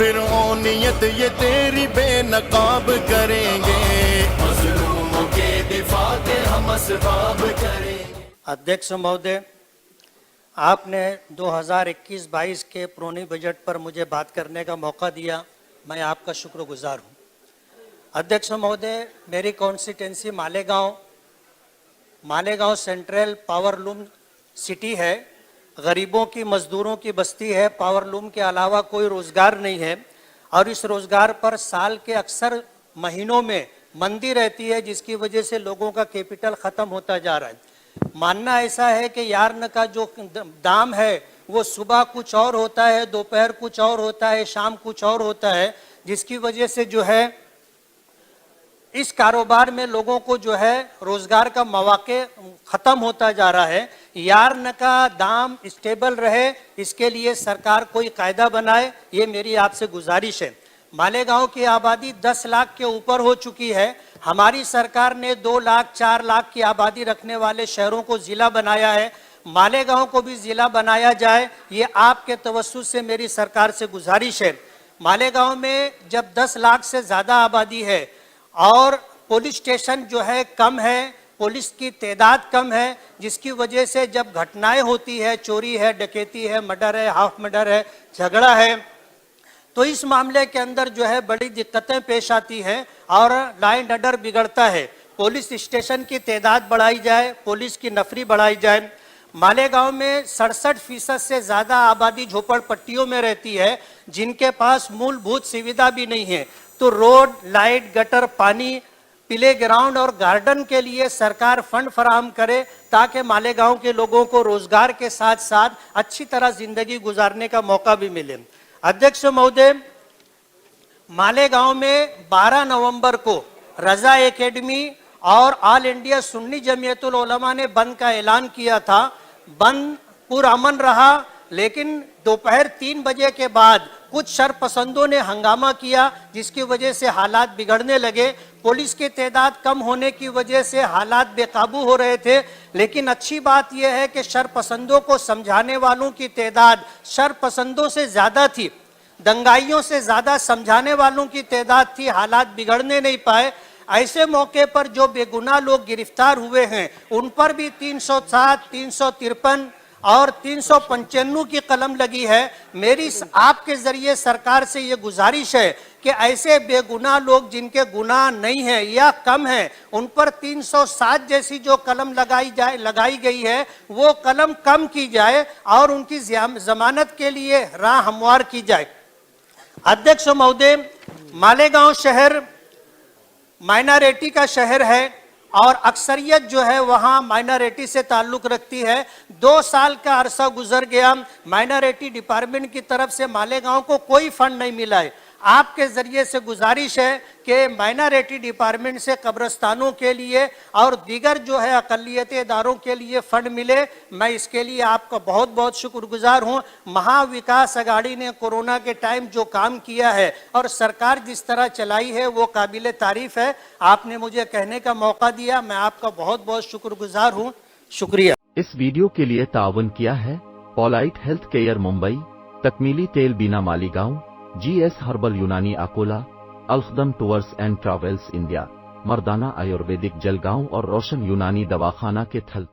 फिर ओ नियत ये तेरी बेनकाब करेंगे, मजलूमों के दिफा के हम असबाब करेंगे। अध्यक्ष महोदय, आपने 2021-22 के पुरानी बजट पर मुझे बात करने का मौका दिया, मैं आपका शुक्रगुजार हूँ। अध्यक्ष महोदय, मेरी constituency Malegaon central powerloom city है, गरीबों की मजदूरों की बस्ती है। पावरलूम के अलावा कोई रोजगार नहीं है और इस रोजगार पर साल के अक्सर महीनों में मंदी रहती है, जिसकी वजह से लोगों का कैपिटल खत्म होता जा रहा है। मानना ऐसा है कि यार्न का जो दाम है वो सुबह कुछ और होता है, दोपहर कुछ और होता है, शाम कुछ और होता है, जिसकी वजह से जो है इस कारोबार में लोगों को जो है रोजगार का मौके खत्म होता जा रहा है। यार्न का दाम स्टेबल रहे, इसके लिए सरकार कोई कायदा बनाए, ये मेरी आपसे गुजारिश है। मालेगांव की आबादी 10 लाख के ऊपर हो चुकी है। हमारी सरकार ने 2 लाख 4 लाख की आबादी रखने वाले शहरों को जिला बनाया है, मालेगांव को भी जिला बनाया जाए, ये आपके तवज्जुह से मेरी सरकार से गुजारिश है। मालेगांव में जब 10 लाख से ज़्यादा आबादी है और पुलिस स्टेशन जो है कम है, पुलिस की तादाद कम है, जिसकी वजह से जब घटनाएं होती है, चोरी है, डकैती है, मर्डर है, हाफ मर्डर है, झगड़ा है, तो इस मामले के अंदर जो है बड़ी दिक्कतें पेश आती हैं और लॉ एंड ऑर्डर बिगड़ता है। पुलिस स्टेशन की तादाद बढ़ाई जाए, पुलिस की नफरी बढ़ाई जाए। मालेगांव में 67% से ज़्यादा आबादी झोपड़पट्टियों में रहती है, जिनके पास मूलभूत सुविधा भी नहीं है। तो रोड, लाइट, गटर, पानी, प्ले ग्राउंड और गार्डन के लिए सरकार फंड फराहम करे, ताकि मालेगांव के लोगों को रोजगार के साथ साथ अच्छी तरह जिंदगी गुजारने का मौका भी मिले। अध्यक्ष महोदय, मालेगांव में 12 नवंबर को रजा एकेडमी और ऑल इंडिया सुन्नी जमीयतुल उलमा ने बंद का ऐलान किया था। बंद पुरअमन रहा, लेकिन दोपहर 3 बजे के बाद कुछ शरपसंदों ने हंगामा किया, जिसकी वजह से हालात बिगड़ने लगे। पुलिस की तादाद कम होने की वजह से हालात बेकाबू हो रहे थे, लेकिन अच्छी बात यह है कि शरपसंदों को समझाने वालों की तादाद शरपसंदों से ज़्यादा थी, दंगाइयों से ज़्यादा समझाने वालों की तादाद थी, हालात बिगड़ने नहीं पाए। ऐसे मौके पर जो बेगुनाह लोग गिरफ्तार हुए हैं, उन पर भी 307, 353 और 395 की कलम लगी है। मेरी आपके जरिए सरकार से ये गुजारिश है कि ऐसे बेगुनाह लोग जिनके गुनाह नहीं है या कम है, उन पर 307 जैसी जो कलम लगाई गई है, वो कलम कम की जाए और उनकी जमानत के लिए राह हमवार की जाए। अध्यक्ष महोदय, मालेगांव शहर माइनॉरिटी का शहर है और अक्सरियत जो है वहाँ माइनॉरिटी से ताल्लुक़ रखती है। 2 साल का अरसा गुजर गया, माइनॉरिटी डिपार्टमेंट की तरफ से मालेगांव को कोई फंड नहीं मिला है। आपके ज़रिए से गुजारिश है कि माइनॉरिटी डिपार्टमेंट से कब्रस्तानों के लिए और दीगर जो है अक़लियती इदारों के लिए फ़ंड मिले। मैं इसके लिए आपका बहुत बहुत शुक्रगुजार हूँ। महाविकास अघाड़ी ने कोरोना के टाइम जो काम किया है और सरकार जिस तरह चलाई है, वो काबिल तारीफ़ है। आपने मुझे कहने का मौका दिया, मैं आपका बहुत बहुत शुक्रगुजार हूँ। शुक्रिया। इस वीडियो के लिए ताउन किया है पोलाइट हेल्थ केयर मुंबई, तकमीली तेल बीना Malegaon, GS herbal Unani Akola, Alkhadam tours and travels India, Mardana ayurvedic Jalgaon और रोशन यूनानी दवाखाना के थल।